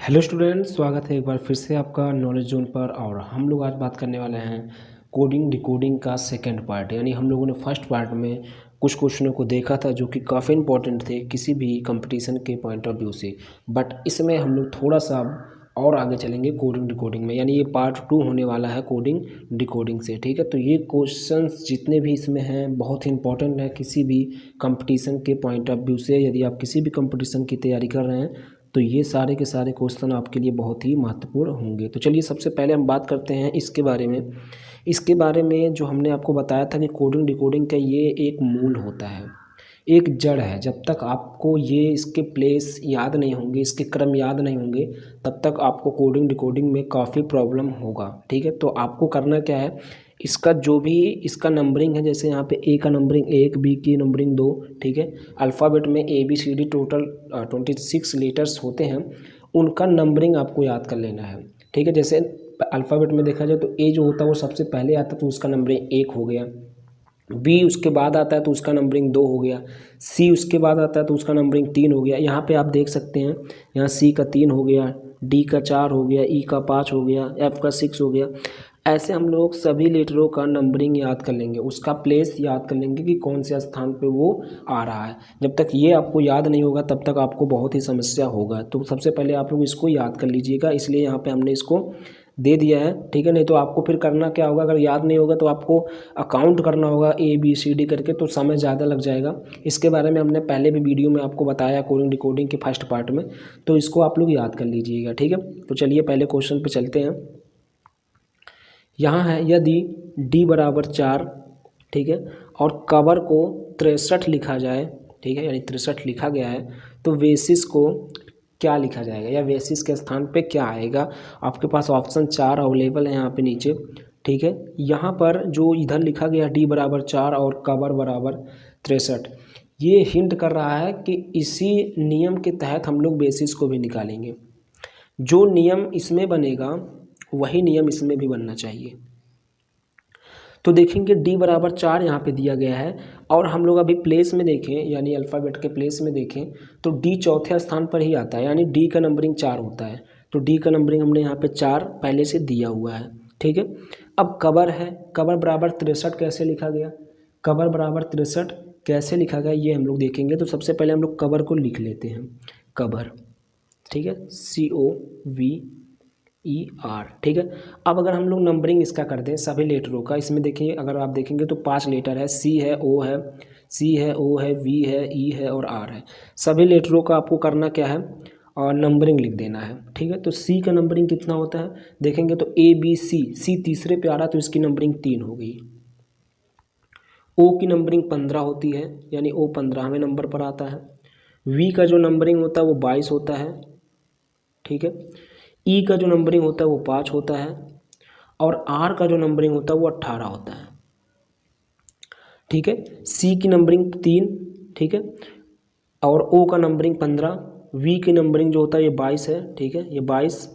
Hello students, स्वागत है एक बार फिर से आपका नॉलेज जोन पर। और हम लोग आज बात करने वाले हैं कोडिंग डिकोडिंग का सेकंड पार्ट। यानी हम लोगों ने फर्स्ट पार्ट में कुछ क्वेश्चनों को देखा था जो कि काफ़ी इंपॉर्टेंट थे किसी भी कंपटीशन के पॉइंट ऑफ व्यू से। बट इसमें हम लोग थोड़ा सा और आगे चलेंगे कोडिंग डिकोडिंग में, यानी ये पार्ट 2 होने वाला है कोडिंग डिकोडिंग से। ठीक है, तो ये क्वेश्चंस जितने भी इसमें हैं बहुत ही इंपॉर्टेंट है किसी भी कंपटीशन के पॉइंट ऑफ व्यू से। यदि आप किसी भी कंपटीशन की तैयारी कर रहे हैं तो ये सारे के सारे क्वेश्चन आपके लिए बहुत ही महत्वपूर्ण होंगे। तो चलिए सबसे पहले हम बात करते हैं इसके बारे में जो हमने आपको बताया था कि कोडिंग डिकोडिंग का ये एक मूल होता है, एक जड़ है। जब तक आपको ये इसके प्लेस याद नहीं होंगे, इसके क्रम याद नहीं होंगे, तब तक आपको कोडिंग डिकोडिंग में काफ़ी प्रॉब्लम होगा। ठीक है, तो आपको करना क्या है, इसका जो भी इसका नंबरिंग है, जैसे यहाँ पे ए का नंबरिंग 1, बी की नंबरिंग 2, ठीक है। अल्फ़ाबेट में ABCD टोटल 26 लेटर्स होते हैं, उनका नंबरिंग आपको याद कर लेना है। ठीक है, जैसे अल्फ़ाबेट में देखा जाए तो ए जो होता है वो सबसे पहले आता है तो उसका नंबरिंग 1 हो गया। बी उसके बाद आता है तो उसका नंबरिंग 2 हो गया। सी उसके बाद आता है तो उसका नंबरिंग 3 हो गया। यहाँ पे आप देख सकते हैं, यहाँ सी का 3 हो गया, डी का 4 हो गया, ई का 5 हो गया, एफ का 6 हो गया। ऐसे हम लोग सभी लेटरों का नंबरिंग याद कर लेंगे, उसका प्लेस याद कर लेंगे कि कौन से स्थान पे वो आ रहा है। जब तक ये आपको याद नहीं होगा तब तक आपको बहुत ही समस्या होगा। तो सबसे पहले आप लोग इसको याद कर लीजिएगा, इसलिए यहाँ पे हमने इसको दे दिया है। ठीक है, नहीं तो आपको फिर करना क्या होगा, अगर याद नहीं होगा तो आपको अकाउंट करना होगा ABCD करके, तो समय ज़्यादा लग जाएगा। इसके बारे में हमने पहले भी वीडियो में आपको बताया कोडिंग डिकोडिंग के फर्स्ट पार्ट में, तो इसको आप लोग याद कर लीजिएगा। ठीक है, तो चलिए पहले क्वेश्चन पे चलते हैं। यहाँ है, यदि D बराबर 4, ठीक है, और कवर को 63 लिखा जाए, ठीक है, यानी 63 लिखा गया है, तो बेसिस को क्या लिखा जाएगा या बेसिस के स्थान पे क्या आएगा। आपके पास ऑप्शन 4 अवेलेबल है यहाँ पे नीचे। ठीक है, यहाँ पर जो इधर लिखा गया D बराबर 4 और कवर बराबर 63, ये हिंट कर रहा है कि इसी नियम के तहत हम लोग बेसिस को भी निकालेंगे। जो नियम इसमें बनेगा वही नियम इसमें भी बनना चाहिए। तो देखेंगे D बराबर 4 यहाँ पे दिया गया है, और हम लोग अभी प्लेस में देखें, यानी अल्फ़ाबेट के प्लेस में देखें तो D चौथे स्थान पर ही आता है, यानी D का नंबरिंग 4 होता है। तो D का नंबरिंग हमने यहाँ पे 4 पहले से दिया हुआ है। ठीक है, अब कवर है, कवर बराबर 63 कैसे लिखा गया, कवर बराबर 63 कैसे लिखा गया ये हम लोग देखेंगे। तो सबसे पहले हम लोग कवर को लिख लेते हैं, कवर, ठीक है, COVER। ठीक है, अब अगर हम लोग नंबरिंग इसका कर दें सभी लेटरों का, इसमें देखिए अगर आप देखेंगे तो 5 लेटर है, C है, O है, C है, O है, V है, E है और R है। सभी लेटरों का आपको करना क्या है, और नंबरिंग लिख देना है। ठीक है, तो C का नंबरिंग कितना होता है, देखेंगे तो ABC, C तीसरे पे आ रहा तो इसकी नंबरिंग 3 हो गई। O की नंबरिंग 15 होती है, यानी O 15वें नंबर पर आता है। V का जो नंबरिंग होता है वो 22 होता है। ठीक है, ई का जो नंबरिंग होता है वो 5 होता है, और आर का जो नंबरिंग होता है वो 18 होता है। ठीक है, सी की नंबरिंग 3, ठीक है, और ओ का नंबरिंग 15, वी की नंबरिंग जो होता है ये 22 है। ठीक है, ये 22।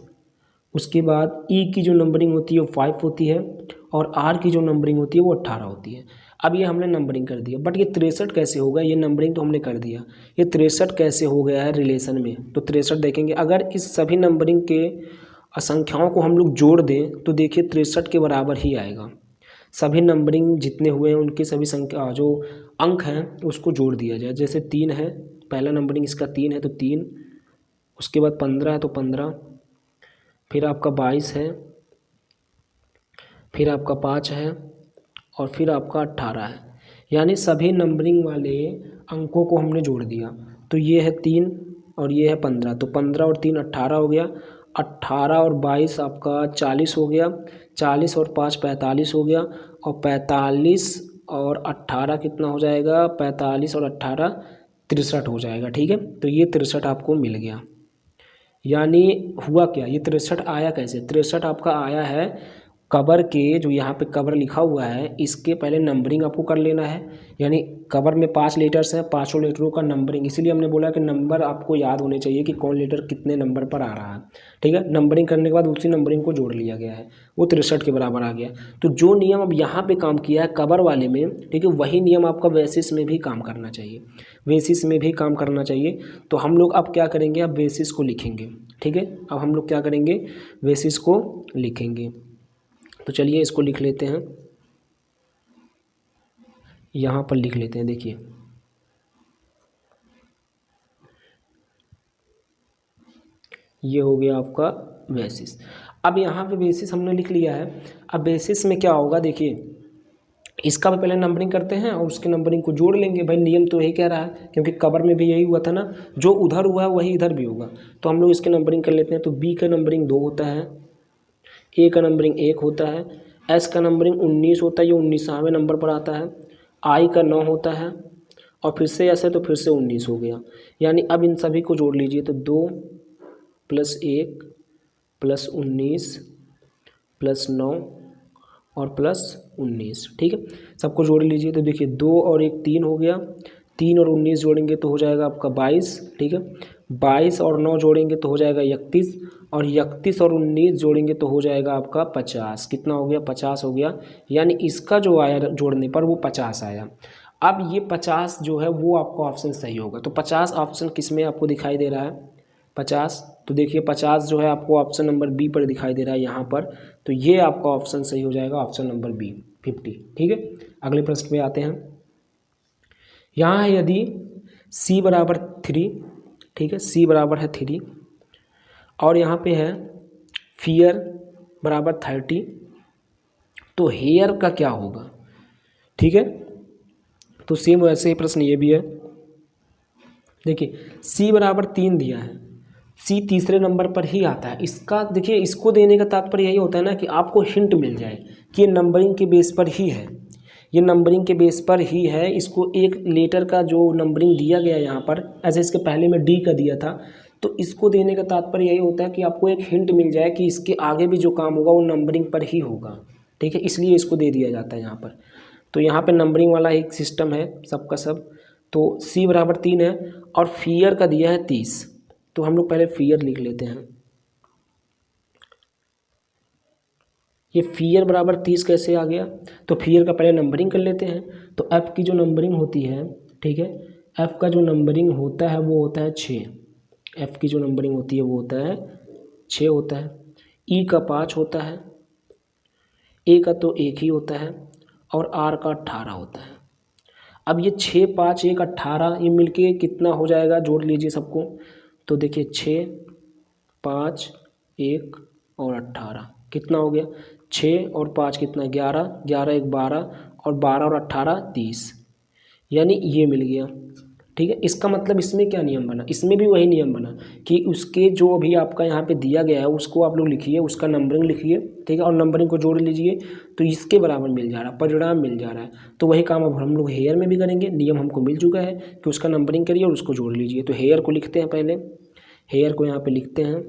उसके बाद ई की जो नंबरिंग होती है वो 5 होती है, और आर की जो नंबरिंग होती है वो 18 होती है। अब ये हमने नंबरिंग कर दिया, बट ये 63 कैसे होगा, ये नंबरिंग तो हमने कर दिया, ये 63 कैसे हो गया है रिलेशन में। तो 63 देखेंगे, अगर इस सभी नंबरिंग के संख्याओं को हम लोग जोड़ दें तो देखिए 63 के बराबर ही आएगा। सभी नंबरिंग जितने हुए हैं उनके सभी संख्या जो अंक हैं उसको जोड़ दिया जाए। जैसे 3 है, पहला नंबरिंग इसका 3 है तो 3, उसके बाद 15 है तो 15, फिर आपका 22 है, फिर आपका 5 है, और फिर आपका 18 है। यानी सभी नंबरिंग वाले अंकों को हमने जोड़ दिया, तो ये है 3 और ये है 15, तो 15 और 3 18 हो गया, 18 और 22 आपका 40 हो गया, 40 और 5 45 हो गया, और 45 और 18 कितना हो जाएगा, 45 और 18 63 हो जाएगा। ठीक है, तो ये 63 आपको मिल गया। यानी हुआ क्या, ये 63 आया कैसे, 63 आपका आया है कवर के, जो यहाँ पे कवर लिखा हुआ है इसके पहले नंबरिंग आपको कर लेना है। यानी कवर में 5 लेटर्स हैं, 5 लेटरों का नंबरिंग, इसीलिए हमने बोला कि नंबर आपको याद होने चाहिए कि कौन लेटर कितने नंबर पर आ रहा है। ठीक है, नंबरिंग करने के बाद उसी नंबरिंग को जोड़ लिया गया है, वो 63 के बराबर आ गया। तो जो नियम अब यहाँ पे काम किया है कवर वाले में, ठीक है, वही नियम आपका बेसिस में भी काम करना चाहिए, बेसिस में भी काम करना चाहिए। तो हम लोग अब क्या करेंगे, अब बेसिस को लिखेंगे। ठीक है। अब हम लोग क्या करेंगे, बेसिस को लिखेंगे। तो चलिए इसको लिख लेते हैं, यहाँ पर लिख लेते हैं। देखिए ये हो गया आपका बेसिस। अब यहाँ पे बेसिस हमने लिख लिया है। अब बेसिस में क्या होगा, देखिए इसका भी पहले नंबरिंग करते हैं और उसके नंबरिंग को जोड़ लेंगे। भाई नियम तो यही कह रहा है, क्योंकि कवर में भी यही हुआ था ना, जो उधर हुआ है वही इधर भी होगा। तो हम लोग इसके नंबरिंग कर लेते हैं। तो बी का नंबरिंग 2 होता है, ए का नंबरिंग 1 होता है, एस का नंबरिंग 19 होता है, ये 19वें नंबर पर आता है, आई का 9 होता है, और फिर से ऐसे तो फिर से 19 हो गया। यानी अब इन सभी को जोड़ लीजिए। तो 2 + 1 + 19 + 9 और +19, ठीक है। सबको जोड़ लीजिए। तो देखिए 2 और 1 3 हो गया, 3 और 19 जोड़ेंगे तो हो जाएगा आपका 22, ठीक है। 22 और 9 जोड़ेंगे तो हो जाएगा 31, और 31 और 19 जोड़ेंगे तो हो जाएगा आपका 50। कितना हो गया, 50 हो गया। यानी इसका जो आया जोड़ने पर वो 50 आया। अब ये 50 जो है वो आपका ऑप्शन सही होगा। तो 50 ऑप्शन किस में आपको दिखाई दे रहा है, 50। तो देखिए 50 जो है आपको ऑप्शन नंबर बी पर दिखाई दे रहा है यहाँ पर। तो ये आपका ऑप्शन सही हो जाएगा, ऑप्शन नंबर बी 50, ठीक है। अगले प्रश्न पे आते हैं। यहाँ है यदि c बराबर 3, ठीक है, c बराबर है 3, और यहाँ पे है फियर बराबर 30, तो हेयर का क्या होगा, ठीक है। तो सेम वैसे ही प्रश्न ये भी है। देखिए c बराबर 3 दिया है, सी तीसरे नंबर पर ही आता है। इसका देखिए, इसको देने का तात्पर्य यही होता है ना कि आपको हिंट मिल जाए कि ये नंबरिंग के बेस पर ही है, ये नंबरिंग के बेस पर ही है। इसको एक लेटर का जो नंबरिंग दिया गया है यहाँ पर, ऐसे इसके पहले में डी का दिया था, तो इसको देने का तात्पर्य यही होता है कि आपको एक हिंट मिल जाए कि इसके आगे भी जो काम होगा वो नंबरिंग पर ही होगा, ठीक है। इसलिए इसको दे दिया जाता है यहाँ पर। तो यहाँ पर नंबरिंग वाला एक सिस्टम है सबका सब। तो सी बराबर 3 है, और फियर का दिया है 30। तो हम लोग पहले फियर लिख लेते हैं। ये फियर बराबर 30 कैसे आ गया, तो फियर का पहले नंबरिंग कर लेते हैं। तो एफ़ की जो नंबरिंग होती है, ठीक है, एफ़ का जो नंबरिंग होता है वो होता है 6। एफ़ की जो नंबरिंग होती है वो होता है 6 होता है। ई का 5 होता है, ए का तो 1 ही होता है, और आर का 18 होता है। अब ये 6 5 1 18 ये मिलके कितना हो जाएगा, जोड़ लीजिए सबको। तो देखिए 6 5 1 और 18 कितना हो गया, 6 और 5 कितना, 11, 11 1 12, और 12 और 18 30, यानी ये मिल गया, ठीक है। इसका मतलब इसमें क्या नियम बना, इसमें भी वही नियम बना कि उसके जो अभी आपका यहाँ पे दिया गया है उसको आप लोग लिखिए, उसका नंबरिंग लिखिए, ठीक है, और नंबरिंग को जोड़ लीजिए तो इसके बराबर मिल जा रहा है, परिणाम मिल जा रहा है। तो वही काम अब हम लोग हेयर में भी करेंगे। नियम हमको मिल चुका है कि उसका नंबरिंग करिए और उसको जोड़ लीजिए। तो हेयर को लिखते हैं, पहले हेयर को यहाँ पे लिखते हैं,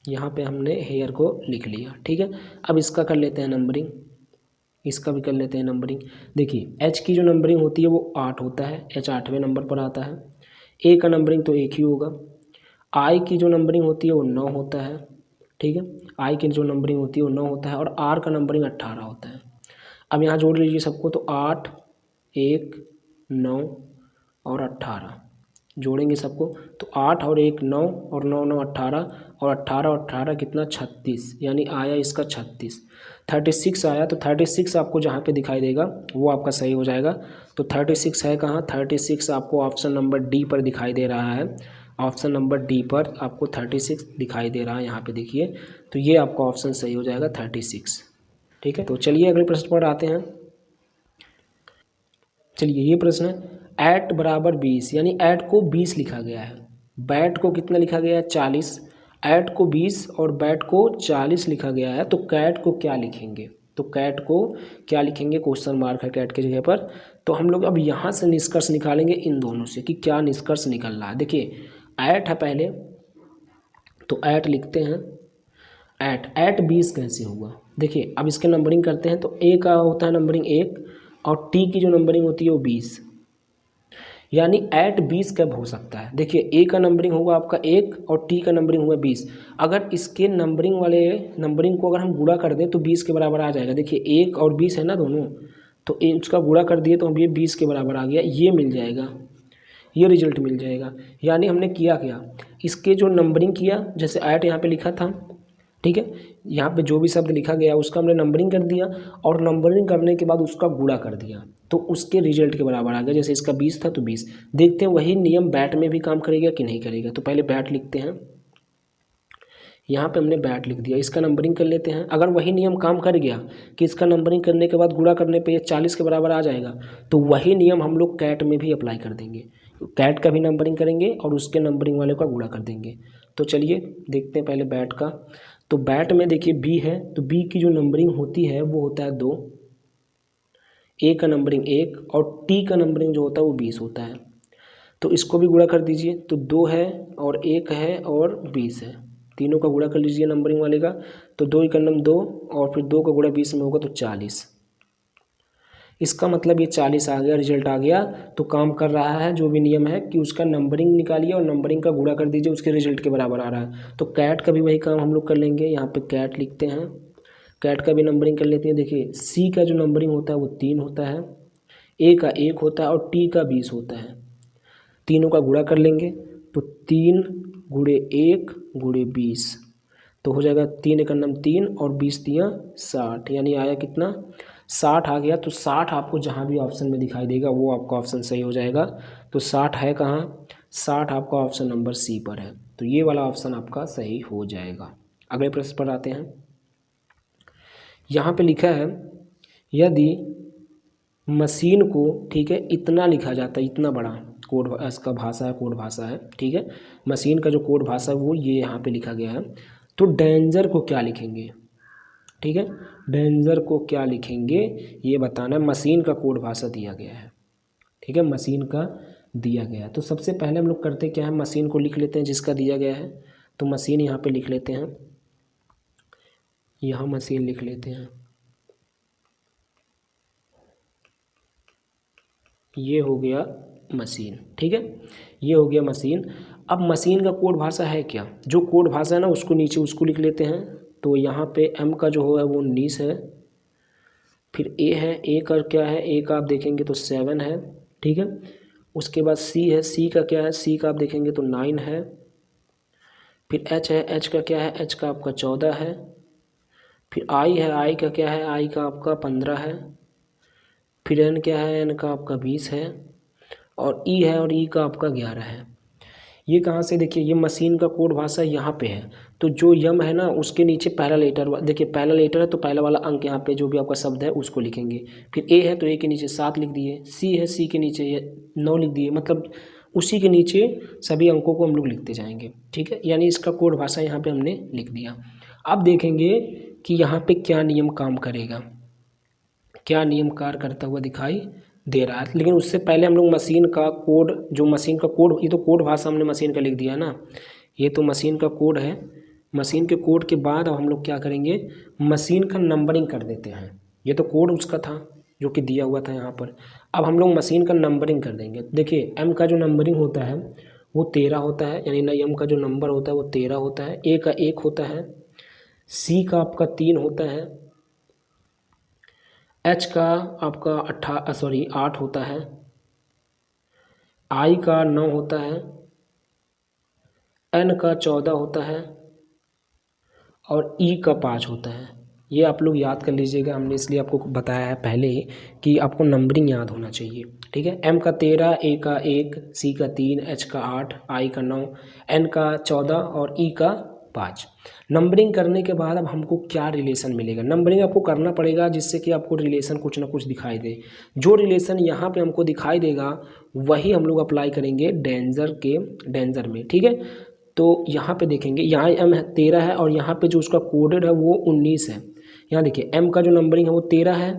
यहाँ पे हमने हेयर को लिख लिया, ठीक है। अब इसका कर लेते हैं नंबरिंग, इसका भी कर लेते हैं नंबरिंग। देखिए एच की जो नंबरिंग होती है वो 8 होता है, एच 8वें नंबर पर आता है। ए का नंबरिंग तो 1 ही होगा। आई की जो नंबरिंग होती है वो 9 होता है, ठीक है, आई की जो नंबरिंग होती है वो 9 होता है, और आर का नंबरिंग 18 होता है। अब यहाँ जोड़ लीजिए सबको। तो 8 1 9 और 18 जोड़ेंगे सबको। तो 8 और 1 9, और 9 9 18, और 18 और 18 कितना, 36, यानी आया इसका 36। 36 आया। तो 36 आपको जहाँ पे दिखाई देगा वो आपका सही हो जाएगा। तो 36 है कहाँ, 36 आपको ऑप्शन नंबर डी पर दिखाई दे रहा है। ऑप्शन नंबर डी पर आपको 36 दिखाई दे रहा है, यहाँ पे देखिए। तो ये आपका ऑप्शन सही हो जाएगा 36, ठीक है। तो चलिए अगले प्रश्न पर आते हैं। चलिए ये प्रश्न है, ऐट बराबर 20, यानी ऐट को 20 लिखा गया है, बैट को कितना लिखा गया है, 40। ऐट को 20 और बैट को 40 लिखा गया है, तो कैट को क्या लिखेंगे, तो कैट को क्या लिखेंगे, क्वेश्चन मार्क है कैट की जगह पर। तो हम लोग अब यहाँ से निष्कर्ष निकालेंगे इन दोनों से कि क्या निष्कर्ष निकल रहा है। देखिए ऐट है पहले, तो ऐट लिखते हैं। ऐट 20 कैसे हुआ, देखिए अब इसके नंबरिंग करते हैं। तो ए का होता है नंबरिंग 1, और टी की जो नंबरिंग होती है वो 20, यानी ऐट 20 कब हो सकता है। देखिए ए का नंबरिंग होगा आपका 1 और टी का नंबरिंग हुआ 20। अगर इसके नंबरिंग वाले नंबरिंग को अगर हम गुणा कर दें तो 20 के बराबर आ जाएगा। देखिए 1 और 20 है ना दोनों, तो उसका गुणा कर दिए तो अब ये 20 के बराबर आ गया, ये मिल जाएगा। ये रिजल्ट मिल जाएगा। यानी हमने किया क्या, इसके जो नंबरिंग किया, जैसे ऐट यहाँ पे लिखा था, ठीक है, यहाँ पे जो भी शब्द लिखा गया उसका हमने नंबरिंग कर दिया और नंबरिंग करने के बाद उसका गुणा कर दिया तो उसके रिजल्ट के बराबर आ गया। जैसे इसका 20 था तो 20। देखते हैं वही नियम बैट में भी काम करेगा कि नहीं करेगा। तो पहले बैट लिखते हैं, यहाँ पे हमने बैट लिख दिया, इसका नंबरिंग कर लेते हैं। अगर वही नियम काम कर गया कि इसका नंबरिंग करने के बाद गुणा करने पे ये 40 के बराबर आ जाएगा, तो वही नियम हम लोग कैट में भी अप्लाई कर देंगे। कैट का भी नंबरिंग करेंगे और उसके नंबरिंग वाले का गुणा कर देंगे। तो चलिए देखते हैं पहले बैट का। तो बैट में देखिए बी है, तो बी की जो नंबरिंग होती है वो होता है 2, ए का नंबरिंग 1 और टी का नंबरिंग जो होता है वो 20 होता है। तो इसको भी गुणा कर दीजिए, तो 2 है और 1 है और 20 है, तीनों का गुणा कर लीजिए नंबरिंग वाले का। तो 2 × 2 और फिर 2 का गुणा 20 में होगा तो 40। इसका मतलब ये 40 आ गया, रिजल्ट आ गया। तो काम कर रहा है जो भी नियम है कि उसका नंबरिंग निकालिए और नंबरिंग का गुणा कर दीजिए, उसके रिजल्ट के बराबर आ रहा है। तो कैट का भी वही काम हम लोग कर लेंगे। यहाँ पे कैट लिखते हैं, कैट का भी नंबरिंग कर लेते हैं। देखिए सी का जो नंबरिंग होता है वो 3 होता है, ए का 1 होता है और टी का 20 होता है। तीनों का गुणा कर लेंगे तो 3 × 1 × 20 तो हो जाएगा 3 × 3 और 20 × 60, यानी आया कितना, 60 आ गया। तो 60 आपको जहाँ भी ऑप्शन में दिखाई देगा वो आपका ऑप्शन सही हो जाएगा। तो 60 है कहाँ, 60 आपका ऑप्शन नंबर सी पर है। तो ये वाला ऑप्शन आपका सही हो जाएगा। अगले प्रश्न पर आते हैं। यहाँ पे लिखा है यदि मशीन को, ठीक है, इतना लिखा जाता है, इतना बड़ा कोड इसका भाषा है, कोड भाषा है, ठीक है, मशीन का जो कोड भाषा है वो ये यहाँ पे लिखा गया है। तो डेंजर को क्या लिखेंगे, ठीक है, डेंजर को क्या लिखेंगे ये बताना है। मशीन का कोड भाषा दिया गया है, ठीक है, मशीन का दिया गया है। तो सबसे पहले हम लोग करते क्या है, मशीन को लिख लेते हैं जिसका दिया गया है। तो मशीन यहाँ पे लिख लेते हैं, यहाँ मशीन लिख लेते हैं, ये हो गया मशीन, ठीक है, ये हो गया मशीन। अब मशीन का कोड भाषा है क्या, जो कोड भाषा है ना उसको नीचे उसको लिख लेते हैं। तो यहाँ पे एम का जो है वो 19 है, फिर ए है, ए का क्या है, ए का आप देखेंगे तो 7 है, ठीक है। उसके बाद सी है, सी का क्या है, सी का आप देखेंगे तो 9 है। फिर एच है, एच का क्या है, एच का आपका 14 है। फिर आई है, आई का क्या है, आई का आपका 15 है। फिर एन क्या है, एन का आपका 20 है। और ई है, और ई का आपका 11 है। ये कहाँ से, देखिए ये मशीन का कोड भाषा यहाँ पे है। तो जो यम है ना उसके नीचे पहला लेटर, देखिए पहला लेटर है तो पहला वाला अंक यहाँ पे जो भी आपका शब्द है उसको लिखेंगे। फिर ए है तो ए के नीचे 7 लिख दिए, सी है सी के नीचे 9 लिख दिए, मतलब उसी के नीचे सभी अंकों को हम लोग लिखते जाएंगे, ठीक है। यानी इसका कोड भाषा यहाँ पे हमने लिख दिया। अब देखेंगे कि यहाँ पे क्या नियम काम करेगा, क्या नियम कार्य करता हुआ दिखाई दे रहा है। लेकिन उससे पहले हम लोग मशीन का कोड, जो मशीन का कोड, ये तो कोड भाषा हमने मशीन का लिख दिया ना, ये तो मशीन का कोड है। मशीन के कोड के बाद अब हम लोग क्या करेंगे, मशीन का नंबरिंग कर देते हैं। ये तो कोड उसका था जो कि दिया हुआ था यहाँ पर। अब हम लोग मशीन का नंबरिंग कर देंगे। देखिए एम का जो नंबरिंग होता है वो 13 होता है, यानी ना एम का जो नंबर होता है वो 13 होता है। ए का 1 होता है, सी का आपका 3 होता है, एच का आपका 8 होता है, आई का 9 होता है, एन का 14 होता है और ई का 5 होता है। ये आप लोग याद कर लीजिएगा, हमने इसलिए आपको बताया है पहले ही कि आपको नंबरिंग याद होना चाहिए, ठीक है। एम का 13, ए का 1, सी का 3, एच का 8, आई का 9, एन का 14 और ई का 5। नंबरिंग करने के बाद अब हमको क्या रिलेशन मिलेगा, नंबरिंग आपको करना पड़ेगा जिससे कि आपको रिलेशन कुछ ना कुछ दिखाई दे। जो रिलेशन यहाँ पे हमको दिखाई देगा वही हम लोग अप्लाई करेंगे डेंजर में, ठीक है। तो यहाँ पे देखेंगे, यहाँ एम 13 है और यहाँ पे जो उसका कोडेड है वो 19 है। यहाँ देखिए एम का जो नंबरिंग है वो 13 है,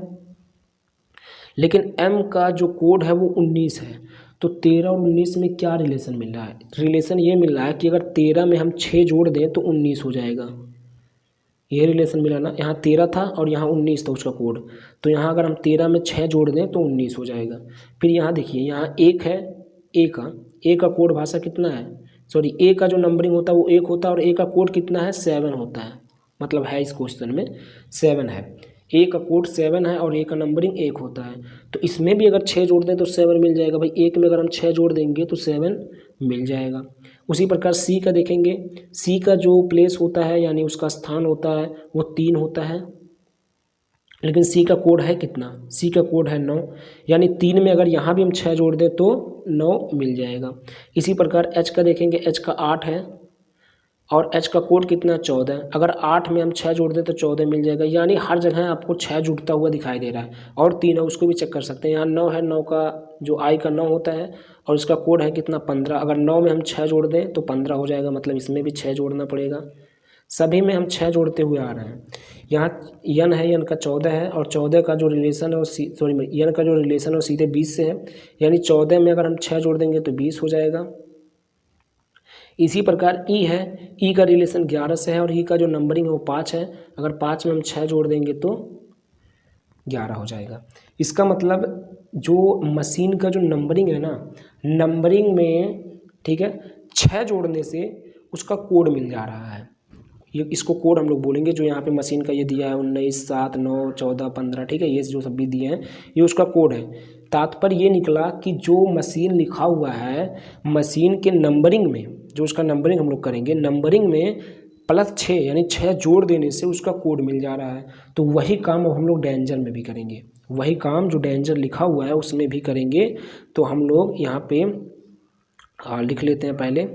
लेकिन एम का जो कोड है वो 19 है। तो 13 और 19 में क्या रिलेशन मिल रहा है, रिलेशन ये मिल रहा है कि अगर 13 में हम 6 जोड़ दें तो 19 हो जाएगा। ये रिलेशन मिला ना, यहाँ 13 था और यहाँ 19 था उसका कोड, तो यहाँ अगर हम 13 में 6 जोड़ दें तो 19 हो जाएगा। फिर यहाँ देखिए यहाँ 1 है, ए का कोड भाषा कितना है, सॉरी ए का जो नंबरिंग होता है वो 1 होता है और ए का कोड कितना है 7 होता है, मतलब है इस क्वेश्चन में 7 है। ए का कोड 7 है और ए का नंबरिंग 1 होता है, तो इसमें भी अगर 6 जोड़ दें तो 7 मिल जाएगा भाई। एक में अगर हम 6 जोड़ देंगे तो 7 मिल जाएगा। उसी प्रकार सी का देखेंगे, सी का जो प्लेस होता है यानी उसका स्थान होता है वो 3 होता है, लेकिन सी का कोड है कितना, सी का कोड है 9, यानी 3 में अगर यहाँ भी हम 6 जोड़ दें तो 9 मिल जाएगा। इसी प्रकार एच का देखेंगे, एच का 8 है और एच का कोड कितना 14, अगर 8 में हम 6 जोड़ दें तो 14 मिल जाएगा। यानी हर जगह आपको 6 जुड़ता हुआ दिखाई दे रहा है, और 3 है उसको भी चेक कर सकते हैं। यहाँ 9 है, 9 का जो आई का 9 होता है और इसका कोड है कितना 15, अगर 9 में हम 6 जोड़ दें तो 15 हो जाएगा, मतलब इसमें भी 6 जोड़ना पड़ेगा। सभी में हम 6 जोड़ते हुए आ रहे हैं। यहाँ यन है, यन का 14 है और 14 का जो रिलेशन है वो यन का जो रिलेशन है वो सीधे 20 से है, यानी 14 में अगर हम 6 जोड़ देंगे तो 20 हो जाएगा। इसी प्रकार ई है, ई का रिलेशन 11 से है और ई का जो नंबरिंग है वो 5 है, अगर 5 में हम 6 जोड़ देंगे तो 11 हो जाएगा। इसका मतलब जो मशीन का जो नंबरिंग है ना, नंबरिंग में ठीक है 6 जोड़ने से उसका कोड मिल जा रहा है। ये इसको कोड हम लोग बोलेंगे, जो यहाँ पे मशीन का ये दिया है 19, 7, 9, 14, 15, ठीक है, ये जो सब भी दिए हैं ये उसका कोड है। तात्पर्य ये निकला कि जो मशीन लिखा हुआ है, मशीन के नंबरिंग में जो उसका नंबरिंग हम लोग करेंगे, नंबरिंग में +6 यानी 6 जोड़ देने से उसका कोड मिल जा रहा है। तो वही काम अब हम लोग डेंजर में भी करेंगे, वही काम जो डेंजर लिखा हुआ है उसमें भी करेंगे। तो हम लोग यहाँ पे लिख लेते हैं पहले,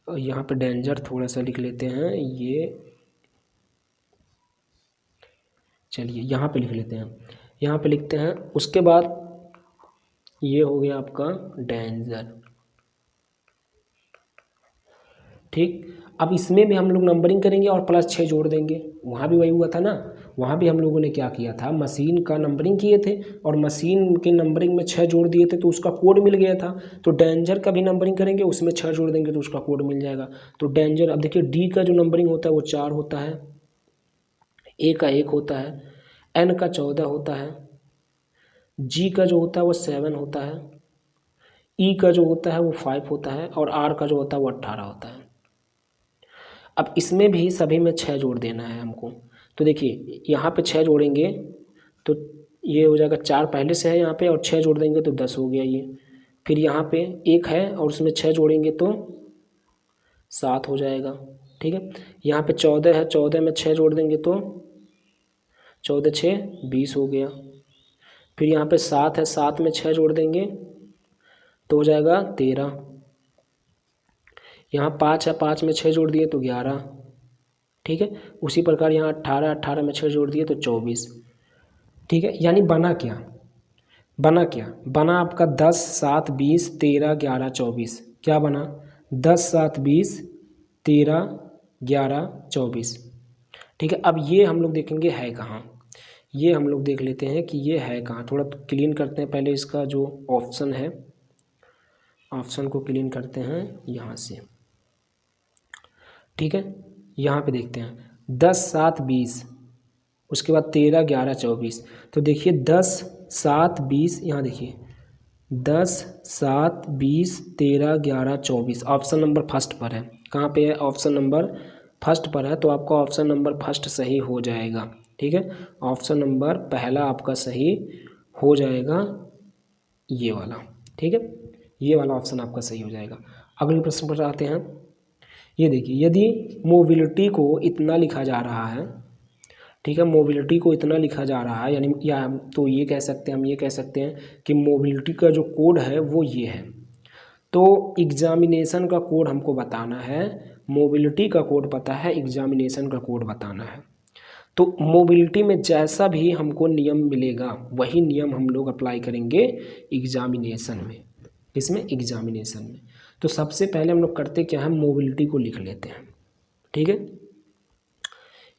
यहाँ पे डेंजर थोड़ा सा लिख लेते हैं, ये चलिए यहाँ पे लिख लेते हैं, यहाँ पे लिखते हैं। उसके बाद ये हो गया आपका डेंजर, ठीक। अब इसमें भी हम लोग नंबरिंग करेंगे और +6 जोड़ देंगे। वहाँ भी वही हुआ था ना, वहाँ भी हम लोगों ने क्या किया था, मशीन का नंबरिंग किए थे और मशीन के नंबरिंग में 6 जोड़ दिए थे तो उसका कोड मिल गया था। तो डेंजर का भी नंबरिंग करेंगे, उसमें 6 जोड़ देंगे तो उसका कोड मिल जाएगा। तो डेंजर, अब देखिए डी का जो नंबरिंग होता है वो 4 होता है, ए का 1 होता है, एन का 14 होता है, जी का जो होता है वो 7 होता है, ई का जो होता है वो 5 होता है और आर का जो होता है वो 18 होता है। अब इसमें भी सभी में 6 जोड़ देना है हमको। तो देखिए यहाँ पे 6 जोड़ेंगे तो ये हो जाएगा, 4 पहले से है यहाँ पे और 6 जोड़ देंगे तो 10 हो गया ये। फिर यहाँ पे 1 है और उसमें 6 जोड़ेंगे तो 7 हो जाएगा, ठीक है। यहाँ पे 14 है, 14 में 6 जोड़ देंगे तो 14 6 20 हो गया। फिर यहाँ पे 7 है, 7 में 6 जोड़ देंगे तो हो जाएगा 13। यहाँ 5 है, 5 में 6 जोड़ दिए तो 11, ठीक है। उसी प्रकार यहाँ 18, 18 में 6 जोड़ दिए तो 24, ठीक है। यानी बना क्या, बना क्या, बना आपका 10 7 20 13 11 24। क्या बना, 10 7 20 13 11 24, ठीक है। अब ये हम लोग देखेंगे है कहाँ, ये हम लोग देख लेते हैं कि ये है कहाँ। थोड़ा क्लीन करते हैं पहले इसका जो ऑप्शन है, ऑप्शन को क्लीन करते हैं यहाँ से, ठीक है। यहाँ पे देखते हैं 10 7 20, उसके बाद 13 11 24। तो देखिए 10 7 20, यहाँ देखिए 10 7 20 13 11 24 ऑप्शन नंबर फर्स्ट पर है। कहाँ पे है, ऑप्शन नंबर फर्स्ट पर है, तो आपका ऑप्शन नंबर फर्स्ट सही हो जाएगा, ठीक है। ऑप्शन नंबर पहला आपका सही हो जाएगा, ये वाला, ठीक है, ये वाला ऑप्शन आपका सही हो जाएगा। अगले प्रश्न पर आते हैं। ये देखिए यदि मोबिलिटी को इतना लिखा जा रहा है, ठीक है, मोबिलिटी को इतना लिखा जा रहा है, यानी या तो ये कह सकते हैं, हम ये कह सकते हैं कि मोबिलिटी का जो कोड है वो ये है। तो एग्जामिनेशन का कोड हमको बताना है, मोबिलिटी का कोड पता है, एग्जामिनेशन का कोड बताना है। तो मोबिलिटी में जैसा भी हमको नियम मिलेगा वही नियम हम लोग अप्लाई करेंगे एग्जामिनेशन में, इसमें एग्जामिनेशन में। तो सबसे पहले हम लोग करते क्या है, मोबिलिटी को लिख लेते हैं, ठीक है।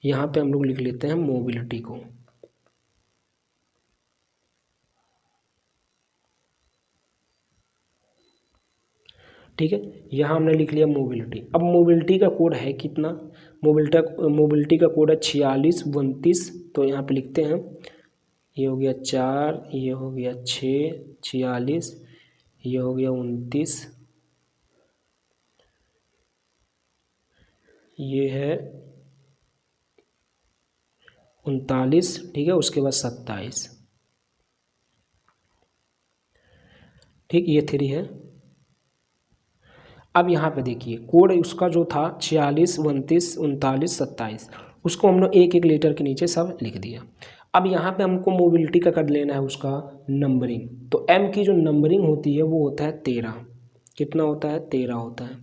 यहाँ पे हम लोग लिख लेते हैं मोबिलिटी को, ठीक है। यहाँ हमने लिख लिया मोबिलिटी। अब मोबिलिटी का कोड है कितना, मोबिलिटी का कोड है 46 29। तो यहाँ पे लिखते हैं, ये हो गया 4, ये हो गया 6 46, ये हो गया 29, ये है 39, ठीक है, उसके बाद 27, ठीक, ये 3 है। अब यहाँ पे देखिए कोड उसका जो था 46, 29, 39, 27, उसको हम लोग एक एक लेटर के नीचे सब लिख दिया। अब यहाँ पे हमको मोबिलिटी का कर लेना है उसका नंबरिंग। तो एम की जो नंबरिंग होती है वो होता है 13, कितना होता है 13 होता है।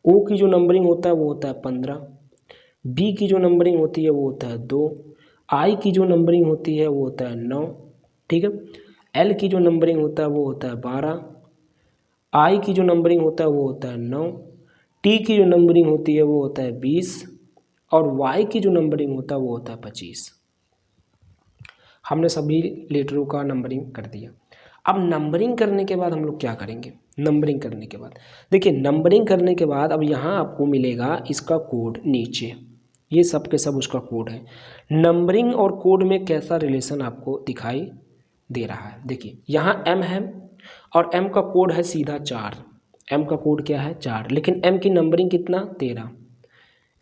ओ की जो नंबरिंग होता है वो होता है 15, बी की जो नंबरिंग होती है वो होता है 2, आई की जो नंबरिंग होती है वो होता है 9, ठीक है। एल की जो नंबरिंग होता है वो होता है 12, आई की जो नंबरिंग होता है वो होता है 9, टी की जो नंबरिंग होती है वो होता है 20, और वाई की जो नंबरिंग होता है वो होता है 25। हमने सभी लेटरों का नंबरिंग कर दिया। अब नंबरिंग करने के बाद हम लोग क्या करेंगे? नंबरिंग करने के बाद देखिए, नंबरिंग करने के बाद अब यहाँ आपको मिलेगा इसका कोड नीचे, ये सब के सब उसका कोड है। नंबरिंग और कोड में कैसा रिलेशन आपको दिखाई दे रहा है? देखिए यहाँ एम है और एम का कोड है सीधा 4, एम का कोड क्या है 4, लेकिन एम की नंबरिंग कितना 13।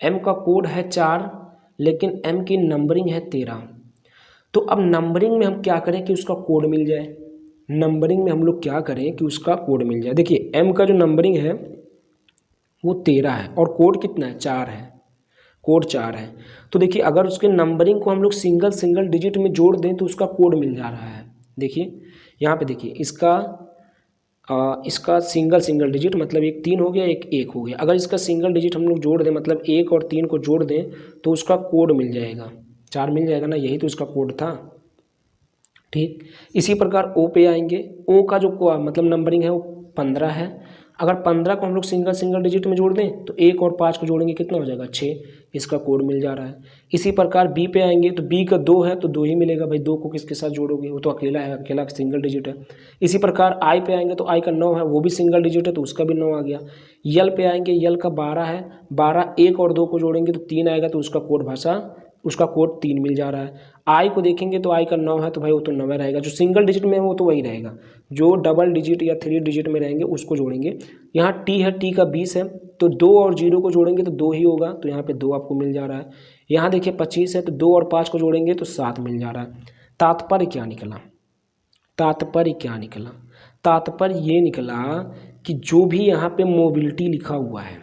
एम का कोड है 4 लेकिन एम की नंबरिंग है 13। तो अब नंबरिंग में हम क्या करें कि उसका कोड मिल जाए? नंबरिंग में हम लोग क्या करें कि उसका कोड मिल जाए? देखिए एम का जो नंबरिंग है वो 13 है और कोड कितना है 4 है, कोड 4 है। तो देखिए अगर उसके नंबरिंग को हम लोग सिंगल सिंगल डिजिट में जोड़ दें तो उसका कोड मिल जा रहा है। देखिए यहाँ पे देखिए इसका सिंगल सिंगल डिजिट मतलब एक 3 हो गया, एक 1 हो गया। अगर इसका सिंगल डिजिट हम लोग जोड़ दें मतलब 1 और 3 को जोड़ दें तो उसका कोड मिल जाएगा, 4 मिल जाएगा ना, यही तो इसका कोड था, ठीक। इसी प्रकार ओ पे आएंगे, ओ का जो मतलब नंबरिंग है वो 15 है। अगर 15 को हम लोग सिंगल सिंगल डिजिट में जोड़ दें तो 1 और 5 को जोड़ेंगे कितना हो जाएगा 6, इसका कोड मिल जा रहा है। इसी प्रकार बी पे आएंगे तो बी का 2 है तो 2 ही मिलेगा भाई, 2 को किसके साथ जोड़ोगे, वो तो अकेला है, अकेला सिंगल डिजिट है। इसी प्रकार आई पे आएंगे तो आई का 9 है, वो भी सिंगल डिजिट है तो उसका भी 9 आ गया। यल पे आएंगे, यल का 12 है, 12 1 और 2 को जोड़ेंगे तो 3 आएगा तो उसका कोड उसका कोड 3 मिल जा रहा है। आई को देखेंगे तो आई का 9 है तो भाई वो तो 9 रहेगा, जो सिंगल डिजिट में है वो तो वही रहेगा, जो डबल डिजिट या 3 डिजिट में रहेंगे उसको जोड़ेंगे। यहाँ टी है, टी का 20 है तो 2 और 0 को जोड़ेंगे तो 2 ही होगा, तो यहाँ पे 2 आपको मिल जा रहा है। यहाँ देखिए 25 है तो 2 और 5 को जोड़ेंगे तो 7 मिल जा रहा है। तात्पर्य क्या निकला? तात्पर्य क्या निकला? तात्पर्य ये निकला कि जो भी यहाँ पे मोबिलिटी लिखा हुआ है,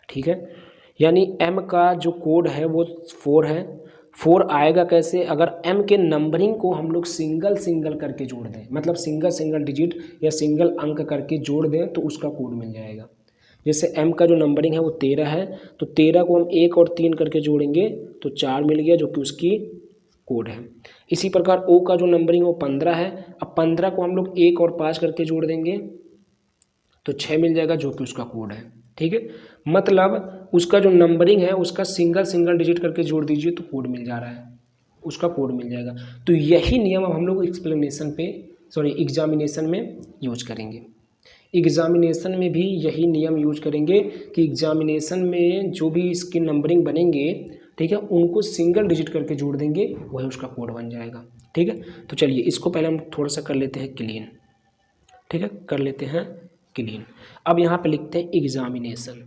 ठीक है, यानी एम का जो कोड है वो 4 है। 4 आएगा कैसे? अगर एम के नंबरिंग को हम लोग सिंगल सिंगल करके जोड़ दें, मतलब सिंगल सिंगल डिजिट या सिंगल अंक करके जोड़ दें तो उसका कोड मिल जाएगा। जैसे एम का जो नंबरिंग है वो 13 है तो 13 को हम 1 और 3 करके जोड़ेंगे तो 4 मिल गया, जो कि उसकी कोड है। इसी प्रकार ओ का जो नंबरिंग वो 15 है, अब 15 को हम लोग 1 और 5 करके जोड़ देंगे तो 6 मिल जाएगा, जो कि उसका कोड है, ठीक है। मतलब उसका जो नंबरिंग है उसका सिंगल सिंगल डिजिट करके जोड़ दीजिए तो कोड मिल जा रहा है, उसका कोड मिल जाएगा। तो यही नियम अब हम लोग एग्जामिनेशन में यूज करेंगे। एग्जामिनेशन में भी यही नियम यूज करेंगे कि एग्जामिनेशन में जो भी इसके नंबरिंग बनेंगे, ठीक है, उनको सिंगल डिजिट करके जोड़ देंगे, वही उसका कोड बन जाएगा, ठीक है। तो चलिए इसको पहले हम थोड़ा सा कर लेते हैं क्लीन, ठीक है, कर लेते हैं क्लीन। अब यहाँ पे लिखते हैं एग्जामिनेशन।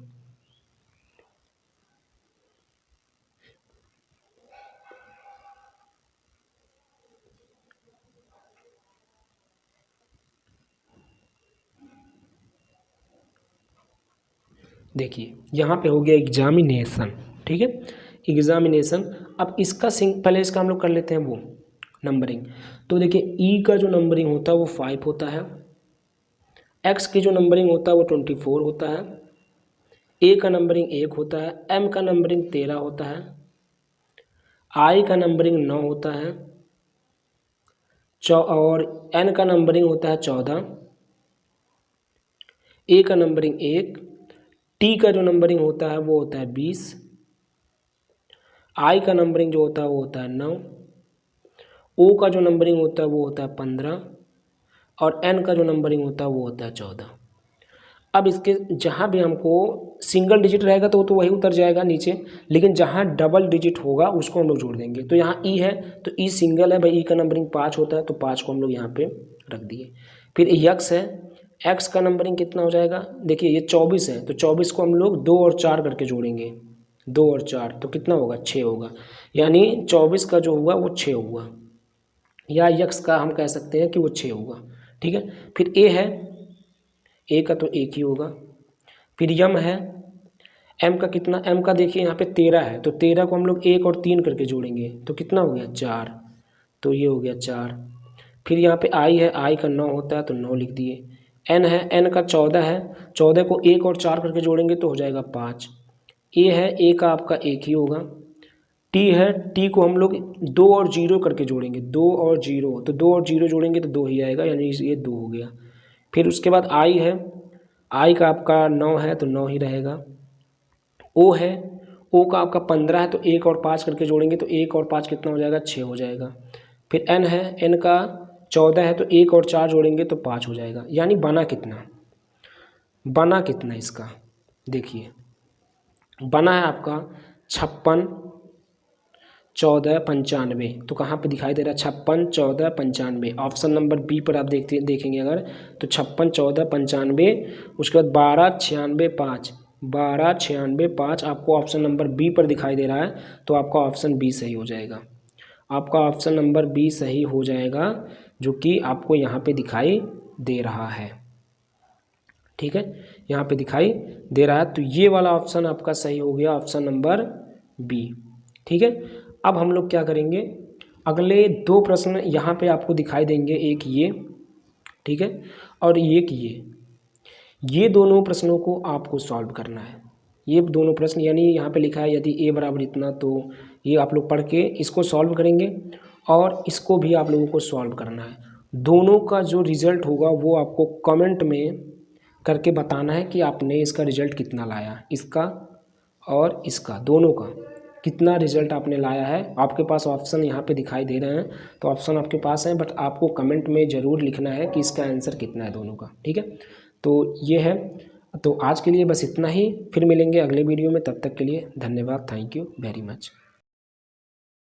देखिए यहाँ पे हो गया एग्जामिनेशन, ठीक है, एग्जामिनेशन। अब इसका पहले इसका हम लोग कर लेते हैं वो नंबरिंग। तो देखिए ई का जो नंबरिंग होता है वो 5 होता है, एक्स की जो नंबरिंग होता है वो 24 होता है, ए का नंबरिंग 1 होता है, एम का नंबरिंग 13 होता है, आई का नंबरिंग 9 होता है, और एन का नंबरिंग होता है 14, ए का नंबरिंग 1, टी का जो नंबरिंग होता है वो होता है 20, आई का नंबरिंग जो होता है वो होता है 9, ओ का जो नंबरिंग होता है वो होता है 15, और एन का जो नंबरिंग होता है वो होता है 14। अब इसके जहाँ भी हमको सिंगल डिजिट रहेगा तो वो तो वही उतर जाएगा नीचे, लेकिन जहाँ डबल डिजिट होगा उसको हम लोग जोड़ देंगे। तो यहाँ ई है तो ई सिंगल है भाई, ई का नंबरिंग 5 होता है तो 5 को हम लोग यहाँ पे रख दिए। फिर एक्स है, एक्स का नंबरिंग कितना हो जाएगा? देखिए ये 24 है तो 24 को हम लोग 2 और 4 करके जोड़ेंगे 2 और 4 तो कितना होगा 6 होगा, यानी 24 का जो होगा वो 6 होगा, या यक्स का हम कह सकते हैं कि वो 6 होगा। ठीक है, फिर ए है, ए का तो 1 ही होगा। फिर यम है, एम का कितना, एम का देखिए यहाँ पे 13 है, तो 13 को हम लोग 1 और 3 करके जोड़ेंगे तो कितना हो गया 4, तो ये हो गया 4। फिर यहाँ पे आई है, आई का 9 होता है तो 9 लिख दिए। एन है, एन का 14 है, 14 को 1 और 4 करके जोड़ेंगे तो हो जाएगा 5। ए है, ए का आपका 1 ही होगा। टी है, टी को हम लोग 2 और 0 करके जोड़ेंगे, 2 और 0, तो 2 और 0 जोड़ेंगे तो 2 ही आएगा, यानी ये 2 हो गया। फिर उसके बाद आई है, आई का आपका 9 है तो 9 ही रहेगा। ओ है, ओ का आपका 15 है तो 1 और 5 करके जोड़ेंगे तो 1 और 5 कितना हो जाएगा 6 हो जाएगा। फिर एन है, एन का 14 है तो 1 और 4 जोड़ेंगे तो 5 हो जाएगा। यानी बना कितना, बना कितना इसका देखिए, बना है आपका 56 14 95, तो कहाँ पे दिखाई दे रहा है 56 14 95, ऑप्शन नंबर बी पर आप देखेंगे अगर तो 56 14 95, उसके बाद 12 96 5, 12 96 5 आपको ऑप्शन नंबर बी पर दिखाई दे रहा है, तो आपका ऑप्शन बी सही हो जाएगा। आपका ऑप्शन नंबर बी सही हो जाएगा, जो कि आपको यहाँ पे दिखाई दे रहा है। ठीक है, यहाँ पे दिखाई दे रहा है, तो ये वाला ऑप्शन आपका सही हो गया, ऑप्शन नंबर बी। ठीक है, अब हम लोग क्या करेंगे, अगले 2 प्रश्न यहाँ पे आपको दिखाई देंगे, एक ये, ठीक है, और एक ये दोनों प्रश्नों को आपको सॉल्व करना है। ये दोनों प्रश्न, यानी यहाँ पे लिखा है यदि ए बराबर इतना, तो ये आप लोग पढ़ के इसको सॉल्व करेंगे और इसको भी आप लोगों को सॉल्व करना है। दोनों का जो रिज़ल्ट होगा वो आपको कमेंट में करके बताना है कि आपने इसका रिज़ल्ट कितना लाया, इसका और इसका दोनों का कितना रिज़ल्ट आपने लाया है। आपके पास ऑप्शन यहाँ पे दिखाई दे रहे हैं, तो ऑप्शन आपके पास है, बट आपको कमेंट में ज़रूर लिखना है कि इसका आंसर कितना है दोनों का। ठीक है, तो ये है, तो आज के लिए बस इतना ही, फिर मिलेंगे अगले वीडियो में, तब तक के लिए धन्यवाद, थैंक यू वेरी मच।